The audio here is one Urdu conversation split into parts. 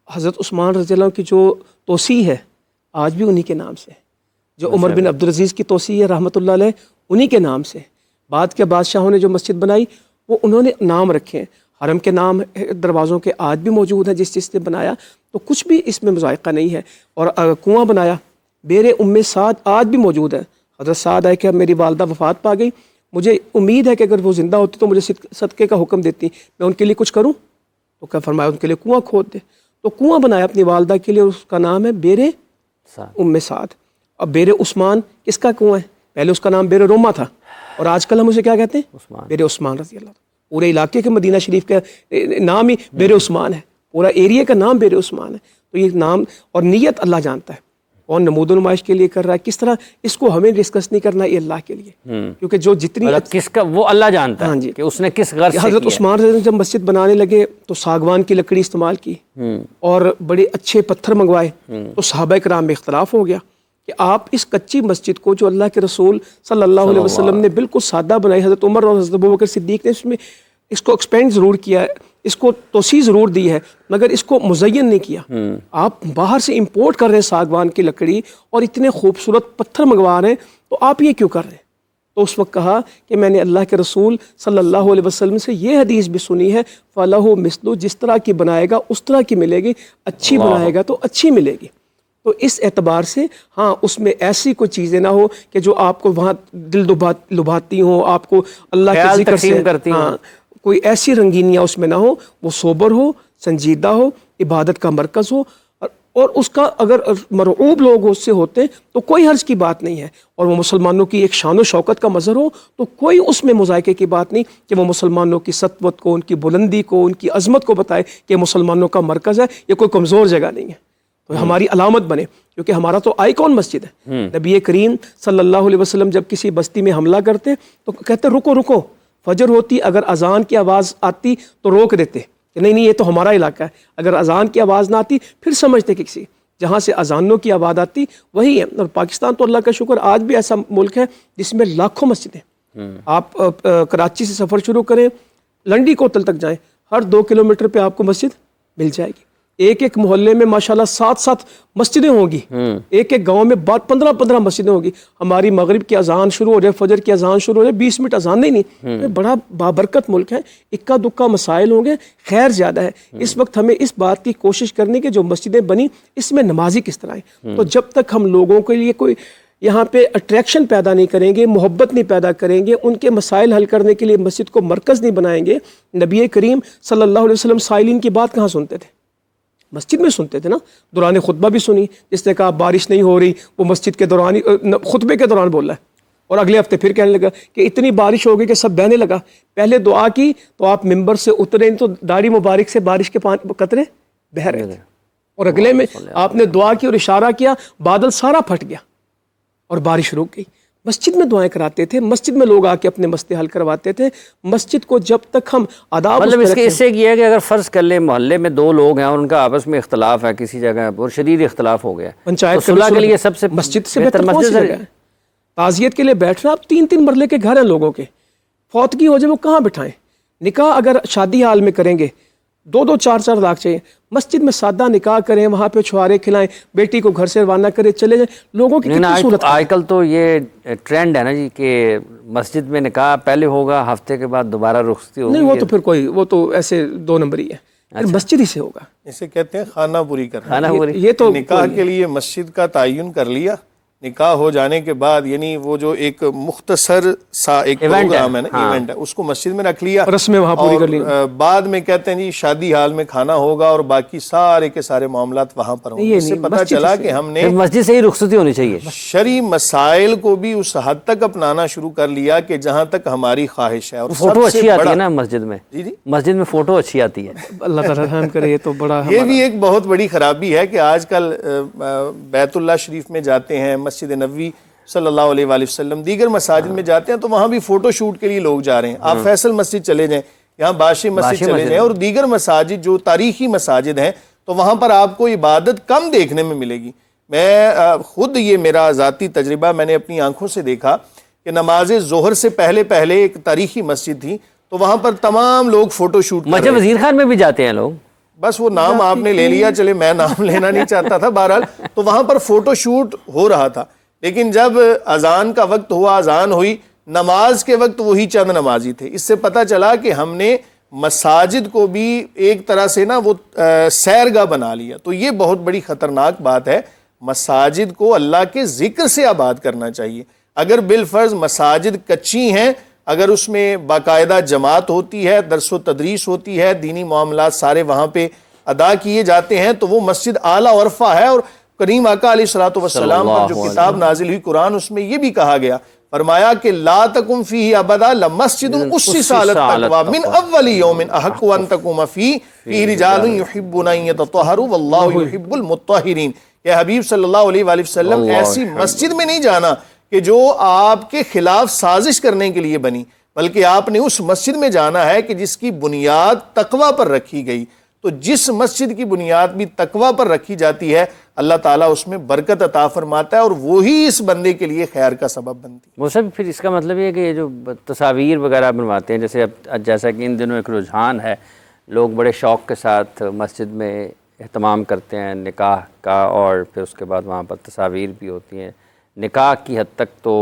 حضرت عثمان رضی اللہ عنہ کی جو توسیع ہے آج بھی انہی کے نام سے، جو عمر بن عبدالعزیز کی توسیع ہے رحمۃ اللہ علیہ انہی کے نام سے، بعد کے بادشاہوں نے جو مسجد بنائی وہ انہوں نے نام رکھے ہیں، حرم کے نام دروازوں کے آج بھی موجود ہیں جس نے بنایا، تو کچھ بھی اس میں مذائقہ نہیں ہے۔ اور کنواں بنایا، بیر ام سعد آج بھی موجود ہے۔ حضرت سعد ہے کہ میری والدہ وفات پا گئی، مجھے امید ہے کہ اگر وہ زندہ ہوتی تو مجھے صدقے کا حکم دیتی، میں ان کے لیے کچھ کروں، تو کیا فرمایا ان کے لیے کنواں کھود دے، تو کنواں بنایا اپنی والدہ کے لیے، اس کا نام ہے بیر ام سعد۔ اب بیر عثمان کس کا کنواں ہے؟ پہلے اس کا نام بیر روما تھا، اور آج کل ہم اسے کیا کہتے ہیں؟ بیر عثمان رضی اللہ عنہ۔ پورے علاقے کے مدینہ شریف کا نام ہی بیر عثمان ہے، پورا ایریا کا نام بیر عثمان ہے۔ تو یہ نام اور نیت اللہ جانتا ہے، کون نمود و نمائش کے لیے کر رہا ہے، کس طرح اس کو ہمیں ڈسکس نہیں کرنا، یہ اللہ کے لیے، کیونکہ جو جتنی کس کا وہ اللہ جانتا ہے کہ اس نے کس غرض سے حضرت عثمان رضی اللہ عنہ جب مسجد بنانے لگے تو ساگوان کی لکڑی استعمال کی اور بڑے اچھے پتھر منگوائے، تو صحابہ کرام میں اختلاف ہو گیا کہ آپ اس کچی مسجد کو جو اللہ کے رسول صلی اللہ علیہ وسلم نے بالکل سادہ بنائی، حضرت عمر اور حضرت ابوبکر صدیق نے اس کو ایکسپینڈ ضرور کیا ہے، اس کو توسیع ضرور دی ہے، مگر اس کو مزین نہیں کیا۔ آپ باہر سے امپورٹ کر رہے ہیں ساگوان کی لکڑی اور اتنے خوبصورت پتھر منگوا رہے ہیں، تو آپ یہ کیوں کر رہے ہیں؟ تو اس وقت کہا کہ میں نے اللہ کے رسول صلی اللہ علیہ وسلم سے یہ حدیث بھی سنی ہے، فَلَهُ مِثْلُ، جس طرح کی بنائے گا اس طرح کی ملے گی، اچھی بنائے گا تو اچھی ملے گی۔ تو اس اعتبار سے ہاں اس میں ایسی کوئی چیزیں نہ ہو کہ جو آپ کو وہاں دل لبھاتی ہوں، آپ کو اللہ کے ذکر سے کرتی ہوں، کوئی ایسی رنگینیاں اس میں نہ ہو، وہ سوبر ہو، سنجیدہ ہو، عبادت کا مرکز ہو، اور اس کا اگر مرعوب لوگ اس سے ہوتے تو کوئی حرج کی بات نہیں ہے، اور وہ مسلمانوں کی ایک شان و شوکت کا مظہر ہو تو کوئی اس میں مذائقے کی بات نہیں کہ وہ مسلمانوں کی سطوت کو، ان کی بلندی کو، ان کی عظمت کو بتائے کہ مسلمانوں کا مرکز ہے، یہ کوئی کمزور جگہ نہیں ہے، تو ہماری علامت بنے، کیونکہ ہمارا تو آئیکن مسجد ہے۔ نبی کریم صلی اللہ علیہ وسلم جب کسی بستی میں حملہ کرتے تو کہتے رکو رکو، فجر ہوتی، اگر اذان کی آواز آتی تو روک دیتے کہ نہیں یہ تو ہمارا علاقہ ہے، اگر اذان کی آواز نہ آتی پھر سمجھتے کہ کسی جہاں سے اذانوں کی آواز آتی وہی ہے۔ اور پاکستان تو اللہ کا شکر آج بھی ایسا ملک ہے جس میں لاکھوں مسجدیں، آپ کراچی سے سفر شروع کریں، لنڈی کوتل تک جائیں، ہر 2 کلومیٹر پہ آپ کو مسجد مل جائے گی، ایک ایک محلے میں ماشاءاللہ 7 مسجدیں ہوں گی، ایک ایک گاؤں میں 15 مسجدیں ہوں گی۔ ہماری مغرب کی اذان شروع ہو جائے، فجر کی اذان شروع ہو جائے، 20 منٹ اذان نہیں، بڑا بابرکت ملک ہے، اکا دکا مسائل ہوں گے، خیر زیادہ ہے۔ اس وقت ہمیں اس بات کی کوشش کرنی کہ جو مسجدیں بنی اس میں نمازی کس طرح ہیں، تو جب تک ہم لوگوں کے لیے کوئی یہاں پہ اٹریکشن پیدا نہیں کریں گے، محبت نہیں پیدا کریں گے، ان کے مسائل حل کرنے کے لیے مسجد کو مرکز نہیں بنائیں گے۔ نبی کریم صلی اللہ علیہ وسلم سائلین کی بات کہاں سنتے تھے؟ مسجد میں سنتے تھے نا، دوران خطبہ بھی سنی، جس نے کہا بارش نہیں ہو رہی، وہ مسجد کے دوران خطبے کے دوران بول رہا ہے، اور اگلے ہفتے پھر کہنے لگا کہ اتنی بارش ہو گئی کہ سب بہنے لگا۔ پہلے دعا کی تو آپ ممبر سے اترے تو داڑھی مبارک سے بارش کے قطرے بہہ رہے تھے، اور اگلے میں آپ نے دعا کی اور اشارہ کیا، بادل سارا پھٹ گیا اور بارش رک گئی۔ مسجد میں دعائیں کراتے تھے، مسجد میں لوگ آ کے اپنے مسئلے حل کرواتے تھے۔ مسجد کو جب تک ہم آداب مطلب اس سے کیا ہے کہ اگر فرض کر لیں محلے میں 2 لوگ ہیں اور ان کا آپس میں اختلاف ہے کسی جگہ اور شدید اختلاف ہو گیا، پنچایت صلح کے لیے سب سے مسجد سے بہتر کون سی جگہ ہے؟ تعزیت کے لیے بیٹھنا، آپ 3 مرلے کے گھر ہیں لوگوں کے، فوتگی ہو جائے وہ کہاں بٹھائیں؟ نکاح اگر شادی حال میں کریں گے 2-2 4-4 لاکھ چاہیے، مسجد میں سادہ نکاح کریں، وہاں پہ چھوارے کھلائیں، بیٹی کو گھر سے روانہ کرے چلے جائیں، لوگوں کی کتنی صورت ہے۔ آج کل تو یہ ٹرینڈ ہے نا جی کہ مسجد میں نکاح پہلے ہوگا، ہفتے کے بعد دوبارہ رخصتی ہوگی۔ نہیں وہ تو پھر کوئی، وہ تو ایسے 2 نمبری ہے، مسجد ہی سے ہوگا۔ اسے کہتے ہیں خانہ پوری کرنا۔ خانہ پوری، یہ تو نکاح کے لیے مسجد کا تعین کر لیا، نکاح ہو جانے کے بعد یعنی وہ جو ایک مختصر سا ایک پروگرام ہے نا، ایونٹ ہے، اس کو مسجد میں رکھ لیا، رسمیں وہاں پوری کر لی، بعد میں کہتے ہیں جی شادی حال میں کھانا ہوگا اور باقی سارے کے سارے معاملات وہاں پر ہوں گے۔ اس سے پتہ چلا کہ ہم نے مسجد سے ہی رخصتی ہونی چاہیے، شرعی مسائل کو بھی اس حد تک اپنانا شروع کر لیا کہ جہاں تک ہماری خواہش ہے۔ اور فوٹو اچھی آتی ہے نا مسجد میں، جی جی مسجد میں فوٹو اچھی آتی ہے، اللہ تعالیٰ رحم کرے۔ یہ تو بڑا یہ بھی ایک بہت بڑی خرابی ہے کہ آج کل بیت اللہ شریف میں جاتے ہیں، مسجد نبوی صلی اللہ علیہ وآلہ وسلم، دیگر مساجد میں جاتے ہیں تو وہاں بھی فوٹو شوٹ کے لیے لوگ جا رہے ہیں۔ آپ فیصل مسجد چلے جائیں، یہاں باشی مسجد چلے جائیں، اور دیگر مساجد جو تاریخی مساجد ہیں تو وہاں پر آپ کو عبادت کم دیکھنے میں ملے گی۔ میں خود یہ میرا ذاتی تجربہ، میں نے اپنی آنکھوں سے دیکھا کہ نماز ظہر سے پہلے ایک تاریخی مسجد تھی تو وہاں پر تمام لوگ فوٹو شوٹ کر رہے ہیں۔ وزیر خان میں بھی جاتے ہیں لوگ، بس وہ نام آپ نے لے لیا, چلے میں نام لینا نہیں چاہتا تھا. بہرحال تو وہاں پر فوٹو شوٹ ہو رہا تھا, لیکن جب اذان کا وقت ہوا, اذان ہوئی, نماز کے وقت وہی چند نمازی تھے. اس سے پتہ چلا کہ ہم نے مساجد کو بھی ایک طرح سے نا وہ سیرگاہ بنا لیا. تو یہ بہت بڑی خطرناک بات ہے. مساجد کو اللہ کے ذکر سے آباد کرنا چاہیے. اگر بالفرض مساجد کچی ہیں, اگر اس میں باقاعدہ جماعت ہوتی ہے, درس و تدریس ہوتی ہے, دینی معاملات سارے وہاں پہ ادا کیے جاتے ہیں, تو وہ مسجد اعلیٰ و عرفہ ہے. اور کریم آقا علیہ الصلوۃ والسلام پر جو کتاب نازل ہوئی قرآن, اس میں یہ بھی کہا گیا, فرمایا کہ لا تقم فیہ ابدا لمسجد اسس علی التقوی من اول یوم احق ان تقوم فیہ رجال یحبون ان یتطہروا واللہ یحب المطہرین. کہ حبیب صلی اللہ علیہ وآلہ وسلم ایسی مسجد میں نہیں جانا کہ جو آپ کے خلاف سازش کرنے کے لیے بنی, بلکہ آپ نے اس مسجد میں جانا ہے کہ جس کی بنیاد تقوی پر رکھی گئی. تو جس مسجد کی بنیاد بھی تقوی پر رکھی جاتی ہے, اللہ تعالیٰ اس میں برکت عطا فرماتا ہے, اور وہی اس بندے کے لیے خیر کا سبب بنتی ہے. وہ سب پھر اس کا مطلب یہ ہے کہ یہ جو تصاویر وغیرہ بنواتے ہیں, جیسے اب جیسا کہ ان دنوں ایک رجحان ہے, لوگ بڑے شوق کے ساتھ مسجد میں اہتمام کرتے ہیں نکاح کا, اور پھر اس کے بعد وہاں پر تصاویر بھی ہوتی ہیں. نکاح کی حد تک تو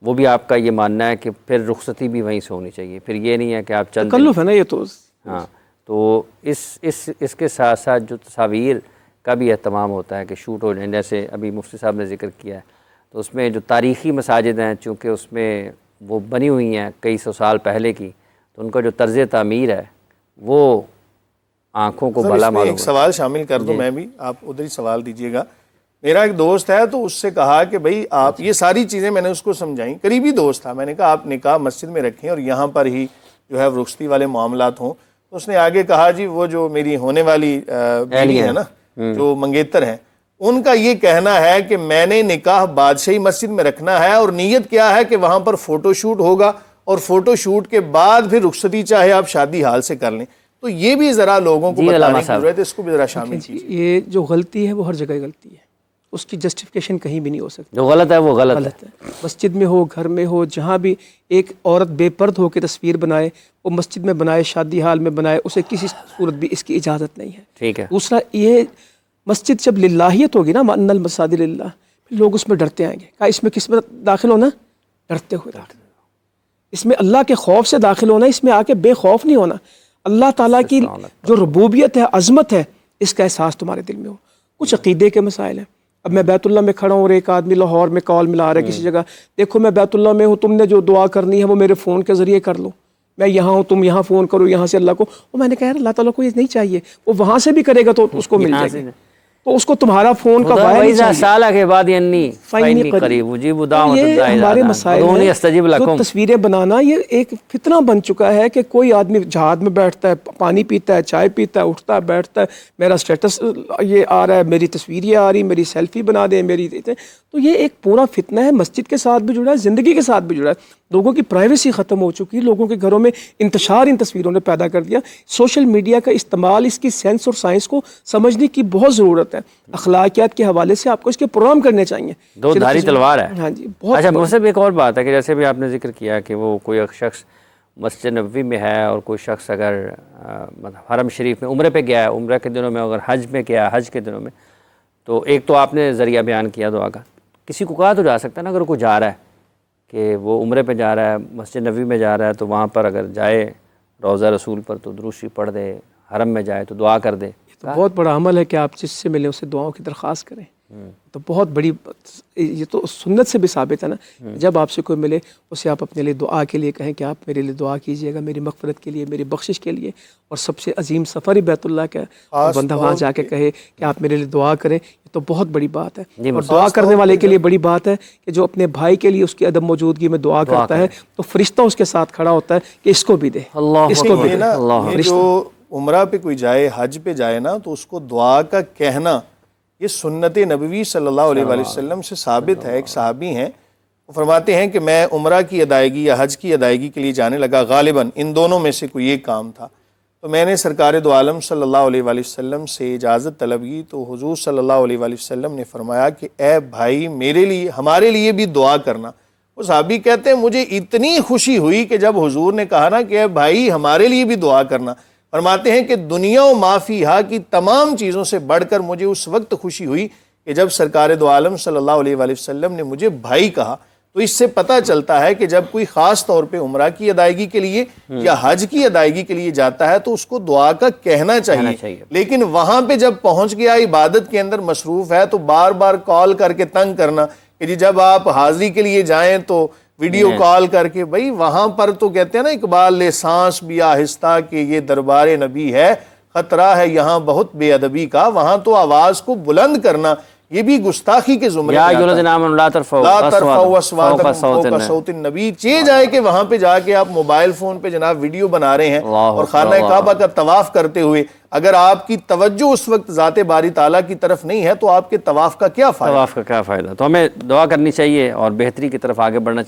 وہ بھی آپ کا یہ ماننا ہے کہ پھر رخصتی بھی وہیں سے ہونی چاہیے, پھر یہ نہیں ہے کہ آپ چند تکلف ہے نا یہ تو. ہاں, تو اس کے ساتھ ساتھ جو تصاویر کا بھی اہتمام ہوتا ہے کہ شوٹ ہو جائیں, جیسے ابھی مفتی صاحب نے ذکر کیا ہے, تو اس میں جو تاریخی مساجد ہیں, چونکہ اس میں وہ بنی ہوئی ہیں کئی سو سال پہلے کی, تو ان کا جو طرز تعمیر ہے وہ آنکھوں کو بھلا معلوم. ایک سوال شامل کر دوں میں بھی, آپ ادھر ہی سوال دیجیے گا. میرا ایک دوست ہے, تو اس سے کہا کہ بھئی آپ یہ ساری چیزیں میں نے اس کو سمجھائیں, قریبی دوست تھا, میں نے کہا آپ نکاح مسجد میں رکھیں اور یہاں پر ہی جو ہے رخصتی والے معاملات ہوں. تو اس نے آگے کہا جی وہ جو میری ہونے والی بیوی ہے نا, جو منگیتر ہیں, ان کا یہ کہنا ہے کہ میں نے نکاح بادشاہی مسجد میں رکھنا ہے, اور نیت کیا ہے کہ وہاں پر فوٹو شوٹ ہوگا, اور فوٹو شوٹ کے بعد پھر رخصتی چاہے آپ شادی حال سے کر لیں. تو یہ بھی ذرا لوگوں کو بتانے کی ضرورت ہے, اس کو بھی ذرا شامل کیجیے. یہ جو غلطی ہے وہ ہر جگہ غلطی ہے, اس کی جسٹیفیکیشن کہیں بھی نہیں ہو سکتی. جو غلط ہے وہ غلط ہے. مسجد میں ہو, گھر میں ہو, جہاں بھی ایک عورت بے پرد ہو کے تصویر بنائے, وہ مسجد میں بنائے, شادی حال میں بنائے, اسے کسی صورت بھی اس کی اجازت نہیں ہے. ٹھیک ہے. دوسرا یہ مسجد جب للہیت ہوگی نا, ان المساجد للہ, لوگ اس میں ڈرتے آئیں گے. کہا اس میں کس میں داخل ہونا, ڈرتے ہوئے داخل ہونا, اس میں اللہ کے خوف سے داخل ہونا, اس میں آ کے بے خوف نہیں ہونا. اللہ تعالیٰ کی جو ربوبیت ہے, عظمت ہے, اس کا احساس تمہارے دل میں ہو. کچھ عقیدے کے مسائل ہیں. اب میں بیت اللہ میں کھڑا ہوں اور ایک آدمی لاہور میں کال ملا رہا ہے کسی جگہ, دیکھو میں بیت اللہ میں ہوں, تم نے جو دعا کرنی ہے وہ میرے فون کے ذریعے کر لو, میں یہاں ہوں, تم یہاں فون کرو یہاں سے اللہ کو. اور میں نے کہا اللہ تعالیٰ کو یہ نہیں چاہیے, وہ وہاں سے بھی کرے گا تو اس کو مل جائے گا, تو اس کو تمہارا فون کا وائر نہیں چاہیے. سالہ کے بعد فائنی قریب اجیب دعوت الداعی ہمارے مسائل ہیں. جو تصویریں بنانا یہ ایک فتنہ بن چکا ہے کہ کوئی آدمی جہاد میں بیٹھتا ہے, پانی پیتا ہے, چائے پیتا ہے, اٹھتا ہے, بیٹھتا ہے, میرا سٹیٹس یہ آ رہا ہے, میری تصویر یہ آ رہی, میری سیلفی بنا دیں میری. تو یہ ایک پورا فتنہ ہے, مسجد کے ساتھ بھی جڑا ہے, زندگی کے ساتھ بھی جڑا ہے. لوگوں کی پرائیویسی ختم ہو چکی ہے, لوگوں کے گھروں میں انتشار ان تصویروں نے پیدا کر دیا. سوشل میڈیا کا استعمال, اس کی سینس اور سائنس کو سمجھنے کی بہت ضرورت ہے. اخلاقیات کے حوالے سے آپ کو اس کے پروگرام کرنے چاہیے. دو دھاری تلوار ہے. ہاں جی. اچھا مجھے ایک اور بات ہے کہ جیسے بھی آپ نے ذکر کیا کہ وہ کوئی شخص مسجد نبوی میں ہے, اور کوئی شخص اگر حرم شریف میں عمرے پہ گیا ہے, عمرہ کے دنوں میں, اگر حج میں گیا ہے حج کے دنوں میں, تو ایک تو آپ نے ذریعہ بیان کیا دعا کا. کسی کو کہا تو جا سکتا ہے نا, اگر کوئی جا رہا ہے کہ وہ عمرے پہ جا رہا ہے, مسجد نبوی میں جا رہا ہے, تو وہاں پر اگر جائے روضہ رسول پر تو درود شریف پڑھ دے, حرم میں جائے تو دعا کر دے. تو بہت بڑا عمل ہے کہ آپ جس سے ملیں اسے دعاؤں کی درخواست کریں. تو بہت بڑی, یہ تو سنت سے بھی ثابت ہے نا, جب آپ سے کوئی ملے اسے آپ اپنے لیے دعا کے لیے کہیں کہ آپ میرے لیے دعا کیجیے گا, میری مغفرت کے لیے, میری بخشش کے لیے. اور سب سے عظیم سفر ہی بیت اللہ کا, اور بندہ وہاں جا کے کہے کہ آپ میرے لیے دعا کریں, یہ تو بہت بڑی بات ہے. اور دعا کرنے والے کے لیے بڑی بات ہے کہ جو اپنے بھائی کے لیے اس کی عدم موجودگی میں دعا کرتا ہے, تو فرشتہ اس کے ساتھ کھڑا ہوتا ہے کہ اس کو بھی دے, اس کو بھی دے. جو عمرہ پہ کوئی جائے, حج پہ جائے نا, تو اس کو دعا کا کہنا یہ سنت نبوی صلی اللہ علیہ وآلہ وسلم سے ثابت ہے. ایک صحابی ہیں, وہ فرماتے ہیں کہ میں عمرہ کی ادائیگی یا حج کی ادائیگی کے لیے جانے لگا, غالباً ان دونوں میں سے کوئی ایک کام تھا, تو میں نے سرکار دو عالم صلی اللہ علیہ وآلہ وسلم سے اجازت طلب کی. تو حضور صلی اللہ علیہ وآلہ وسلم نے فرمایا کہ اے بھائی میرے لیے, ہمارے لیے بھی دعا کرنا. وہ صحابی کہتے ہیں مجھے اتنی خوشی ہوئی کہ جب حضور نے کہا نا کہ اے بھائی ہمارے لیے بھی دعا کرنا, فرماتے ہیں کہ دنیا و ما فیہا کی تمام چیزوں سے بڑھ کر مجھے اس وقت خوشی ہوئی کہ جب سرکار دو عالم صلی اللہ علیہ وآلہ وسلم نے مجھے بھائی کہا۔ تو اس سے پتہ چلتا ہے کہ جب کوئی خاص طور پہ عمرہ کی ادائیگی کے لیے یا حج کی ادائیگی کے لیے جاتا ہے تو اس کو دعا کا کہنا چاہیے، لیکن وہاں پہ جب پہنچ گیا عبادت کے اندر مصروف ہے تو بار بار کال کر کے تنگ کرنا کہ جی جب آپ حاضری کے لیے جائیں تو ویڈیو کال کر کے، بھائی وہاں پر تو کہتے ہیں نا اقبال لے سانس بھی آہستہ کہ یہ دربار نبی ہے، خطرہ ہے یہاں بہت بے ادبی کا، وہاں تو آواز کو بلند کرنا یہ بھی گستاخی کے زمرے میں آتا ہے۔ لا ترفعوا اصواتکم فوق صوت النبی، چاہے جائے کہ وہاں پہ جا کے آپ موبائل فون پہ جناب ویڈیو بنا رہے ہیں اور خانہ کعبہ کا طواف کرتے ہوئے اگر آپ کی توجہ اس وقت ذات باری تعالیٰ کی طرف نہیں ہے تو آپ کے طواف کا کیا فائدہ؟ طواف کا کیا فائدہ؟ تو ہمیں دعا کرنی چاہیے اور بہتری کی طرف آگے بڑھنا چاہیے۔